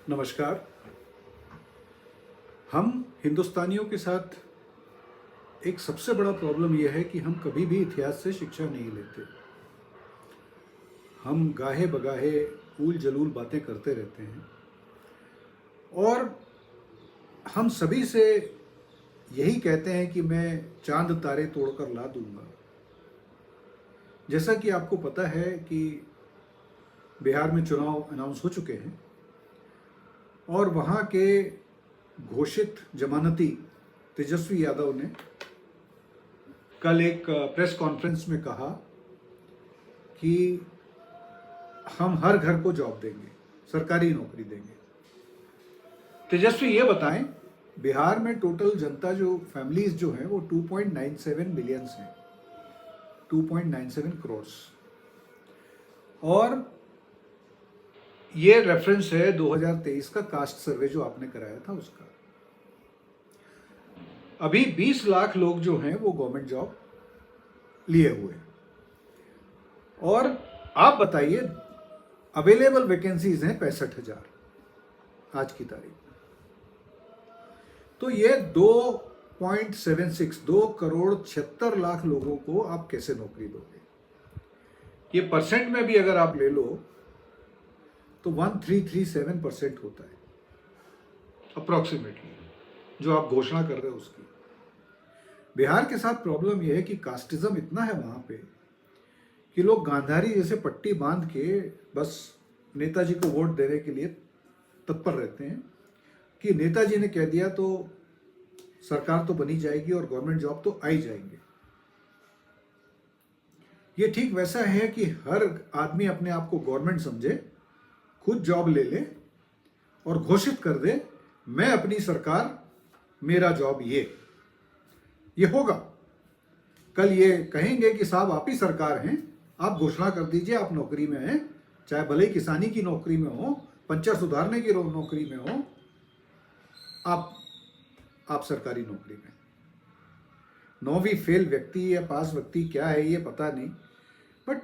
नमस्कार। हम हिंदुस्तानियों के साथ एक सबसे बड़ा प्रॉब्लम यह है कि हम कभी भी इतिहास से शिक्षा नहीं लेते। हम गाहे बगाहे ऊल जलूल बातें करते रहते हैं और हम सभी से यही कहते हैं कि मैं चांद तारे तोड़कर ला दूंगा। जैसा कि आपको पता है कि बिहार में चुनाव अनाउंस हो चुके हैं और वहाँ के घोषित जमानती तेजस्वी यादव ने कल एक प्रेस कॉन्फ्रेंस में कहा कि हम हर घर को जॉब देंगे, सरकारी नौकरी देंगे। तेजस्वी ये बताएं, बिहार में टोटल जनता जो फैमिलीज जो हैं वो 2.97 मिलियंस हैं, 2.97 करोड़। और ये रेफरेंस है 2023 का कास्ट सर्वे जो आपने कराया था उसका। अभी 20 लाख लोग जो हैं वो गवर्नमेंट जॉब लिए हुए हैं। और आप बताइए, अवेलेबल वैकेंसीज हैं 65,000 आज की तारीख में। तो ये 2.76 लोगों को आप कैसे नौकरी दोगे? ये परसेंट में भी अगर आप ले लो तो 1337% होता है अप्रोक्सीमेटली, जो आप घोषणा कर रहे हो उसकी। बिहार के साथ प्रॉब्लम यह है कि कास्टिज्म इतना है वहां पे कि लोग गांधारी जैसे पट्टी बांध के बस नेताजी को वोट देने के लिए तत्पर रहते हैं कि नेताजी ने कह दिया तो सरकार तो बनी जाएगी और गवर्नमेंट जॉब तो आ ही जाएंगे। ये ठीक वैसा है कि हर आदमी अपने आप को गवर्नमेंट समझे, खुद जॉब ले ले और घोषित कर दे, मैं अपनी सरकार, मेरा जॉब ये होगा। कल ये कहेंगे कि साहब आप ही सरकार हैं, आप घोषणा कर दीजिए आप नौकरी में हैं, चाहे भले ही किसानी की नौकरी में हो, पंचायत सुधारने की नौकरी में हो, आप सरकारी नौकरी में। 9वीं फेल व्यक्ति या पास व्यक्ति क्या है ये पता नहीं, बट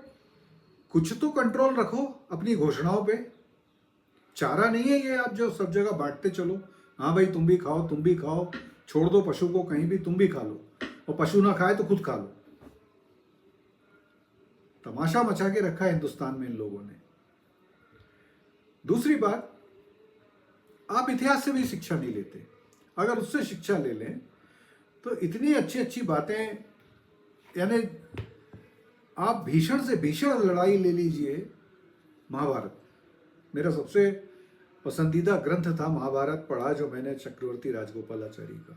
कुछ तो कंट्रोल रखो अपनी घोषणाओं पे। चारा नहीं है ये आप जो सब जगह बांटते चलो, हाँ भाई तुम भी खाओ, तुम भी खाओ, छोड़ दो पशु को कहीं भी, तुम भी खा लो, और पशु ना खाए तो खुद खा लो। तमाशा मचा के रखा है हिंदुस्तान में इन लोगों ने। दूसरी बात, आप इतिहास से भी शिक्षा नहीं लेते। अगर उससे शिक्षा ले लें तो इतनी अच्छी अच्छी बातें, यानी आप भीषण से भीषण लड़ाई ले लीजिए। महाभारत मेरा सबसे पसंदीदा ग्रंथ था, महाभारत पढ़ा जो मैंने चक्रवर्ती राजगोपालाचारी का।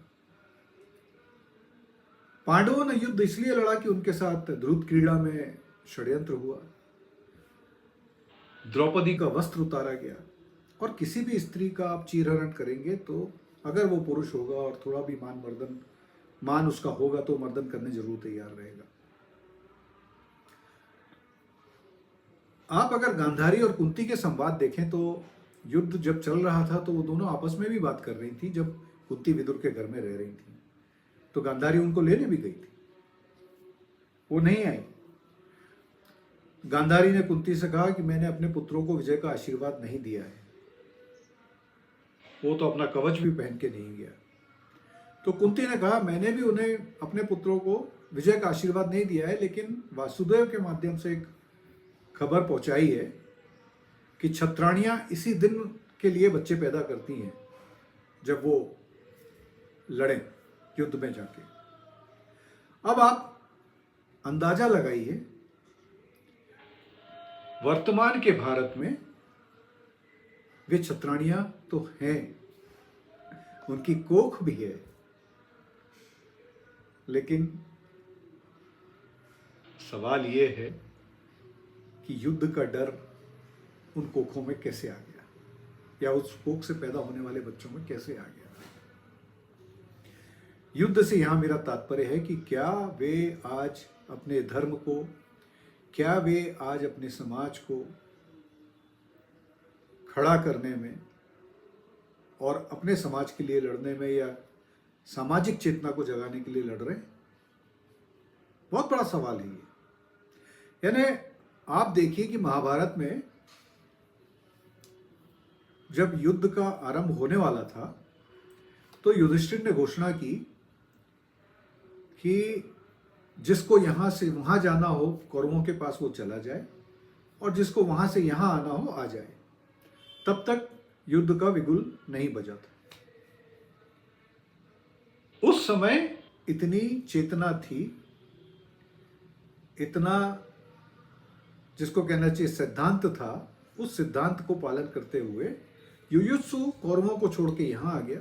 पांडवों ने युद्ध इसलिए लड़ा कि उनके साथ ध्रुव क्रीड़ा में षड्यंत्र हुआ, द्रौपदी का वस्त्र उतारा गया। और किसी भी स्त्री का आप चीरहरण करेंगे तो अगर वो पुरुष होगा और थोड़ा भी मान उसका होगा तो मर्दन करने जरूर तैयार रहेगा। आप अगर गांधारी और कुंती के संवाद देखें तो युद्ध जब चल रहा था तो वो दोनों आपस में भी बात कर रही थी। जब कुंती विदुर के घर में रह रही थी तो गांधारी उनको लेने भी गई थी, वो नहीं आई। गांधारी ने कुंती से कहा कि मैंने अपने पुत्रों को विजय का आशीर्वाद नहीं दिया है, वो तो अपना कवच भी पहन के नहीं गया। तो कुंती ने कहा मैंने भी उन्हें, अपने पुत्रों को विजय का आशीर्वाद नहीं दिया है, लेकिन वासुदेव के माध्यम से एक खबर पहुंचाई है कि छत्राणियां इसी दिन के लिए बच्चे पैदा करती हैं जब वो लड़ें युद्ध में जाके। अब आप अंदाजा लगाइए, वर्तमान के भारत में वे छत्राणियां तो हैं, उनकी कोख भी है, लेकिन सवाल ये है कि युद्ध का डर उन कोखों में कैसे आ गया, या उस कोख से पैदा होने वाले बच्चों में कैसे आ गया। युद्ध से यहां मेरा तात्पर्य है कि क्या वे आज अपने धर्म को, क्या वे आज अपने समाज को खड़ा करने में और अपने समाज के लिए लड़ने में या सामाजिक चेतना को जगाने के लिए लड़ रहे हैं? बहुत बड़ा सवाल है ये। यानी आप देखिए कि महाभारत में जब युद्ध का आरंभ होने वाला था तो युधिष्ठिर ने घोषणा की कि जिसको यहां से वहां जाना हो कौरवों के पास वो चला जाए और जिसको वहां से यहां आना हो आ जाए। तब तक युद्ध का बिगुल नहीं बजा था। उस समय इतनी चेतना थी, इतना जिसको कहना चाहिए सिद्धांत था, उस सिद्धांत को पालन करते हुए युयुत्सु कौरवों को छोड़ के यहां आ गया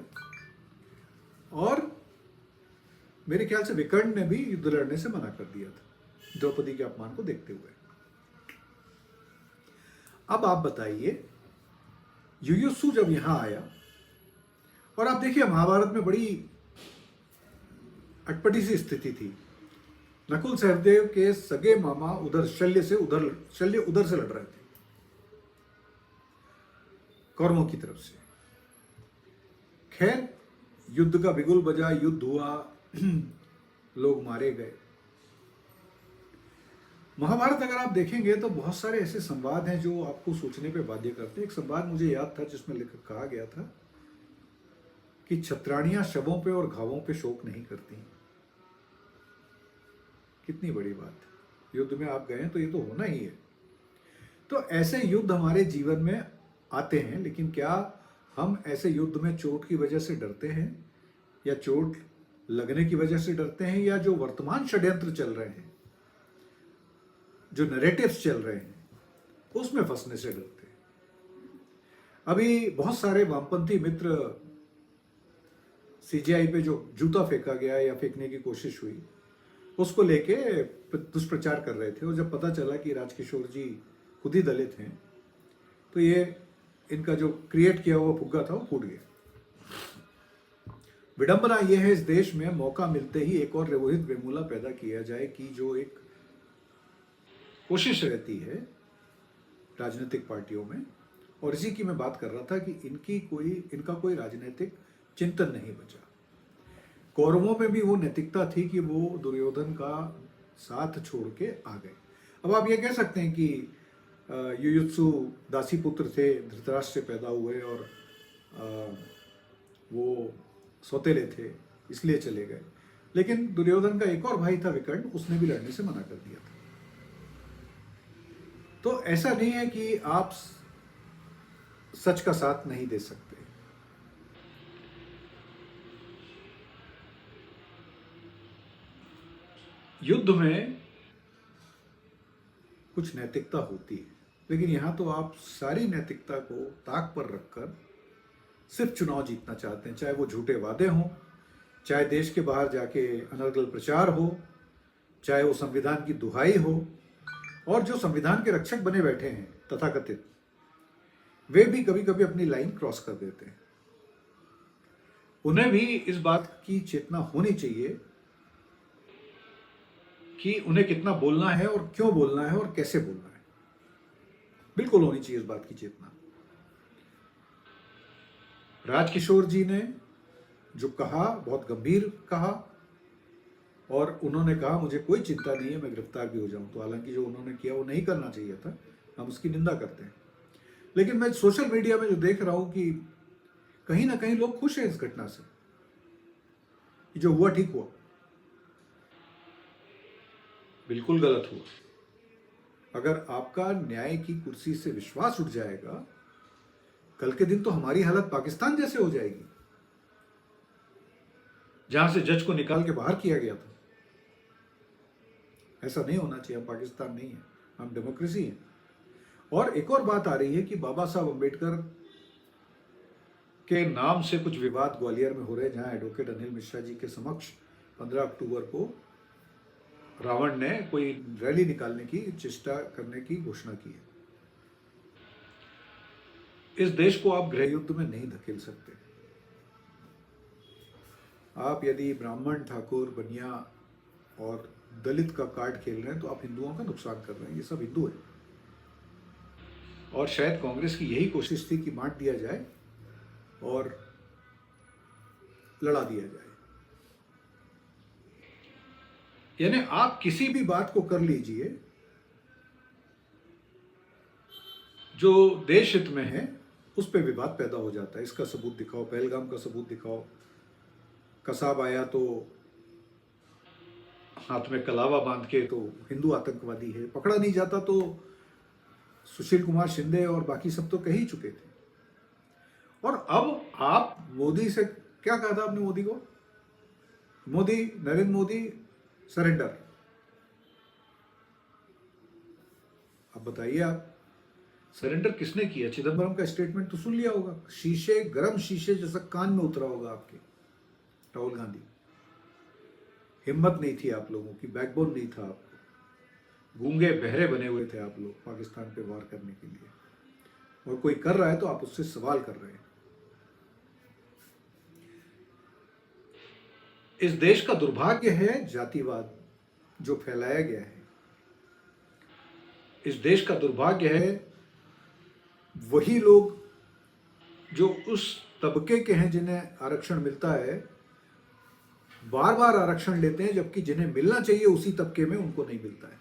और मेरे ख्याल से विकर्ण ने भी युद्ध लड़ने से मना कर दिया था द्रौपदी के अपमान को देखते हुए। अब आप बताइए, युयुत्सु जब यहां आया, और आप देखिए महाभारत में बड़ी अटपटी सी स्थिति थी। नकुल सहदेव के सगे मामा उधर शल्य उधर से लड़ रहे थे कौरवों की तरफ से। खैर युद्ध का बिगुल बजा, युद्ध हुआ, लोग मारे गए। महाभारत अगर आप देखेंगे तो बहुत सारे ऐसे संवाद हैं जो आपको सोचने पे बाध्य करते हैं। एक संवाद मुझे याद था जिसमें कहा गया था कि छत्राणियां शवों पे और घावों पे शोक नहीं करती। कितनी बड़ी बात है। युद्ध में आप गए तो ये तो होना ही है। तो ऐसे युद्ध हमारे जीवन में आते हैं, लेकिन क्या हम ऐसे युद्ध में चोट की वजह से डरते हैं या चोट लगने की वजह से डरते हैं, या जो वर्तमान षड्यंत्र चल रहे हैं, जो नैरेटिव्स चल रहे हैं, उसमें फंसने से डरते हैं। अभी बहुत सारे वामपंथी मित्र सीजीआई पे जो जूता फेंका गया या फेंकने की कोशिश हुई उसको लेके दुष्प्रचार कर रहे थे, और जब पता चला कि राजकिशोर जी खुद ही दलित हैं तो ये इनका जो क्रिएट किया हुआ फुग्गा था वो फूट गया। विडंबना यह है इस देश में मौका मिलते ही एक और रोहित वेमुला पैदा किया जाए कि जो एक कोशिश रहती है राजनीतिक पार्टियों में, और इसी की मैं बात कर रहा था कि इनका कोई राजनीतिक चिंतन नहीं बचा। कौरवों में भी वो नैतिकता थी कि वो दुर्योधन का साथ छोड़ के आ गए। अब आप ये कह सकते हैं कि युयुत्सु दासी पुत्र थे, धृतराष्ट्र से पैदा हुए और वो सौतेले थे इसलिए चले गए, लेकिन दुर्योधन का एक और भाई था विकर्ण, उसने भी लड़ने से मना कर दिया था। तो ऐसा नहीं है कि आप सच का साथ नहीं दे सकते। युद्ध में कुछ नैतिकता होती है, लेकिन यहां तो आप सारी नैतिकता को ताक पर रखकर सिर्फ चुनाव जीतना चाहते हैं, चाहे वो झूठे वादे हों, चाहे देश के बाहर जाके अनर्गल प्रचार हो, चाहे वो संविधान की दुहाई हो, और जो संविधान के रक्षक बने बैठे हैं तथाकथित, वे भी कभी कभी अपनी लाइन क्रॉस कर देते हैं। उन्हें भी इस बात की चेतना होनी चाहिए कि उन्हें कितना बोलना है और क्यों बोलना है और कैसे बोलना है। बिल्कुल होनी चाहिए इस बात की चेतना। राजकिशोर जी ने जो कहा बहुत गंभीर कहा, और उन्होंने कहा मुझे कोई चिंता नहीं है मैं गिरफ्तार भी हो जाऊं, तो हालांकि जो उन्होंने किया वो नहीं करना चाहिए था, हम उसकी निंदा करते हैं। लेकिन मैं सोशल मीडिया में जो देख रहा हूं कि कहीं ना कहीं लोग खुश हैं इस घटना से, जो हुआ ठीक हुआ। बिल्कुल गलत हुआ। अगर आपका न्याय की कुर्सी से विश्वास उठ जाएगा, कल के दिन तो हमारी हालत पाकिस्तान जैसे हो जाएगी, जहां से जज को निकाल के बाहर किया गया था। ऐसा नहीं होना चाहिए। हम पाकिस्तान नहीं है, हम डेमोक्रेसी है। और एक और बात आ रही है कि बाबा साहब अम्बेडकर के नाम से कुछ विवाद ग्वालियर में हो रहे हैं, जहां एडवोकेट अनिल मिश्रा जी के समक्ष 15 अक्टूबर को रावण ने कोई रैली निकालने की चेष्टा करने की घोषणा की है। इस देश को आप गृह युद्ध में नहीं धकेल सकते। आप यदि ब्राह्मण, ठाकुर, बनिया और दलित का कार्ड खेल रहे हैं तो आप हिंदुओं का नुकसान कर रहे हैं। ये सब हिंदू है, और शायद कांग्रेस की यही कोशिश थी कि बांट दिया जाए और लड़ा दिया जाए। यानी आप किसी भी बात को कर लीजिए जो देश हित में है, उस पर विवाद पैदा हो जाता है, इसका सबूत दिखाओ, पहलगाम का सबूत दिखाओ। कसाब आया तो हाथ में कलावा बांध के तो हिंदू आतंकवादी है, पकड़ा नहीं जाता तो सुशील कुमार शिंदे और बाकी सब तो कह ही चुके थे। और अब आप मोदी से क्या कहा था आपने मोदी को? मोदी, नरेंद्र मोदी सरेंडर। अब बताइए, आप सरेंडर किसने किया? चिदम्बरम का स्टेटमेंट तो सुन लिया होगा, शीशे, गरम शीशे जैसा कान में उतरा होगा आपके। राहुल गांधी, हिम्मत नहीं थी आप लोगों की, बैकबोन नहीं था आपको, गूंगे बहरे बने हुए थे आप लोग पाकिस्तान पे वार करने के लिए। और कोई कर रहा है तो आप उससे सवाल कर रहे हैं। इस देश का दुर्भाग्य है जातिवाद जो फैलाया गया है। इस देश का दुर्भाग्य है वही लोग जो उस तबके के हैं जिन्हें आरक्षण मिलता है, बार बार आरक्षण लेते हैं, जबकि जिन्हें मिलना चाहिए उसी तबके में उनको नहीं मिलता है।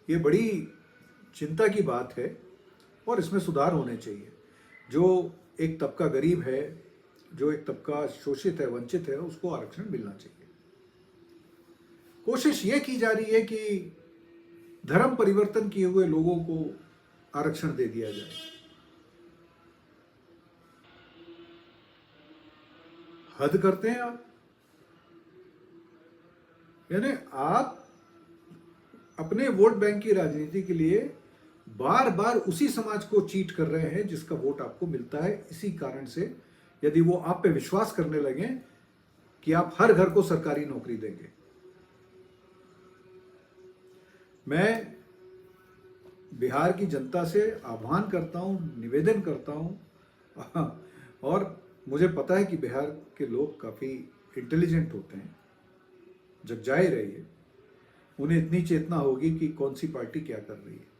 ये बड़ी चिंता की बात है और इसमें सुधार होने चाहिए। जो एक तबका गरीब है, जो एक तबका शोषित है, वंचित है, उसको आरक्षण मिलना चाहिए। कोशिश ये की जा रही है कि धर्म परिवर्तन किए हुए लोगों को आरक्षण दे दिया जाए। हद करते हैं आप। यानी आप अपने वोट बैंक की राजनीति के लिए बार बार उसी समाज को चीट कर रहे हैं जिसका वोट आपको मिलता है। इसी कारण से यदि वो आप पे विश्वास करने लगे कि आप हर घर को सरकारी नौकरी देंगे, मैं बिहार की जनता से आह्वान करता हूं, निवेदन करता हूं और मुझे पता है कि बिहार के लोग काफ़ी इंटेलिजेंट होते हैं, जग जाहिर है ये, उन्हें इतनी चेतना होगी कि कौन सी पार्टी क्या कर रही है।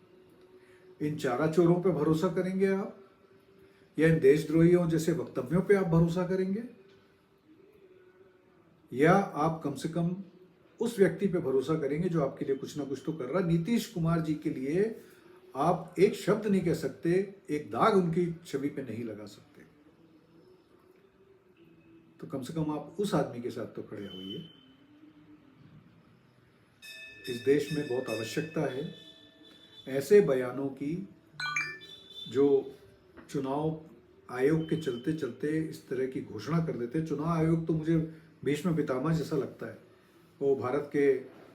इन चारा चोरों पे भरोसा करेंगे आप, या इन देशद्रोहियों जैसे वक्तव्यों पे आप भरोसा करेंगे, या आप कम से कम उस व्यक्ति पे भरोसा करेंगे जो आपके लिए कुछ ना कुछ तो कर रहा है? नीतीश कुमार जी के लिए आप एक शब्द नहीं कह सकते, एक दाग उनकी छवि पे नहीं लगा सकते, तो कम से कम आप उस आदमी के साथ तो खड़े होइए। इस देश में बहुत आवश्यकता है ऐसे बयानों की जो चुनाव आयोग के चलते चलते इस तरह की घोषणा कर देते हैं। चुनाव आयोग तो मुझे भीष्म पितामह जैसा लगता है, वो भारत के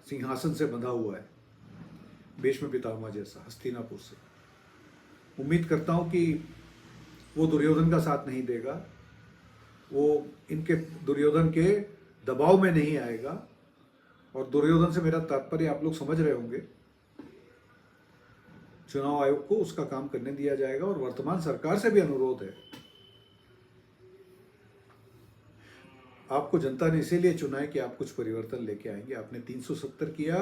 सिंहासन से बंधा हुआ है, भीष्म पितामह जैसा, हस्तिनापुर से। उम्मीद करता हूँ कि वो दुर्योधन का साथ नहीं देगा, वो इनके दुर्योधन के दबाव में नहीं आएगा। और दुर्योधन से मेरा तात्पर्य आप लोग समझ रहे होंगे। चुनाव आयोग को उसका काम करने दिया जाएगा और वर्तमान सरकार से भी अनुरोध है, आपको जनता ने इसीलिए चुना है कि आप कुछ परिवर्तन लेके आएंगे। आपने 370 किया,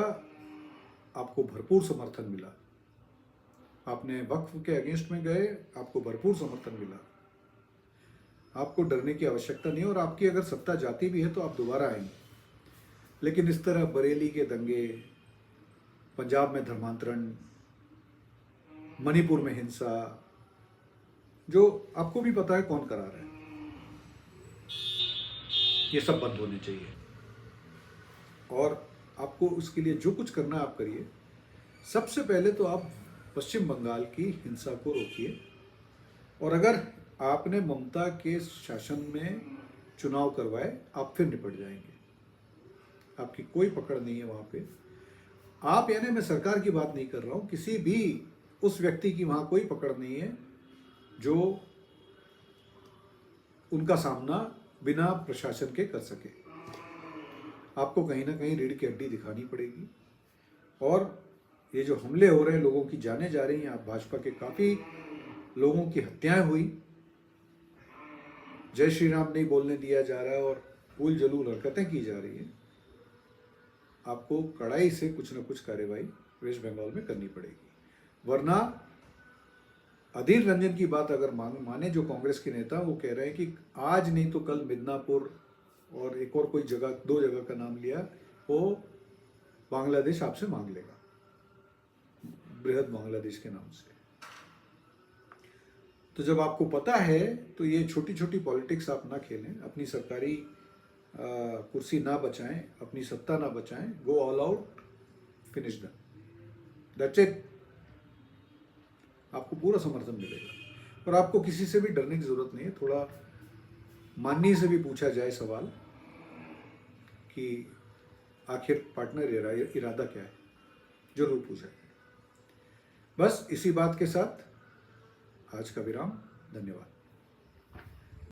आपको भरपूर समर्थन मिला। आपने वक्फ के अगेंस्ट में गए, आपको भरपूर समर्थन मिला। आपको डरने की आवश्यकता नहीं, और आपकी अगर सत्ता जाती भी है तो आप दोबारा आएंगे। लेकिन इस तरह बरेली के दंगे, पंजाब में धर्मांतरण, मणिपुर में हिंसा, जो आपको भी पता है कौन करा रहा है, ये सब बंद होने चाहिए। और आपको उसके लिए जो कुछ करना आप करिए। सबसे पहले तो आप पश्चिम बंगाल की हिंसा को रोकिए, और अगर आपने ममता के शासन में चुनाव करवाए, आप फिर निपट जाएंगे। आपकी कोई पकड़ नहीं है वहाँ पे। आप, यानी मैं सरकार की बात नहीं कर रहा हूँ, किसी भी उस व्यक्ति की वहाँ कोई पकड़ नहीं है जो उनका सामना बिना प्रशासन के कर सके। आपको कहीं ना कहीं रीढ़ की हड्डी दिखानी पड़ेगी। और ये जो हमले हो रहे हैं, लोगों की जानें जा रही हैं, आप भाजपा के काफ़ी लोगों की हत्याएं हुई, जय श्री राम नहीं बोलने दिया जा रहा है और फूल जलूल हरकतें की जा रही हैं, आपको कड़ाई से कुछ न कुछ कार्रवाई वेस्ट बंगाल में करनी पड़ेगी। वरना अधीर रंजन की बात अगर माने जो कांग्रेस के नेता, वो कह रहे हैं कि आज नहीं तो कल मिदनापुर और एक और कोई जगह, 2 जगह का नाम लिया, वो बांग्लादेश आपसे मांग लेगा, बृहद बांग्लादेश के नाम से। तो जब आपको पता है तो ये छोटी छोटी पॉलिटिक्स आप ना खेलें, अपनी सरकारी कुर्सी ना बचाएं, अपनी सत्ता ना बचाएं, go all out, finish the, that's it. आपको पूरा समर्थन मिलेगा और आपको किसी से भी डरने की जरूरत नहीं है। थोड़ा माननीय से भी पूछा जाए सवाल कि आखिर पार्टनर इरादा क्या है, जरूर पूछा जाए। बस इसी बात के साथ आज का विराम। धन्यवाद।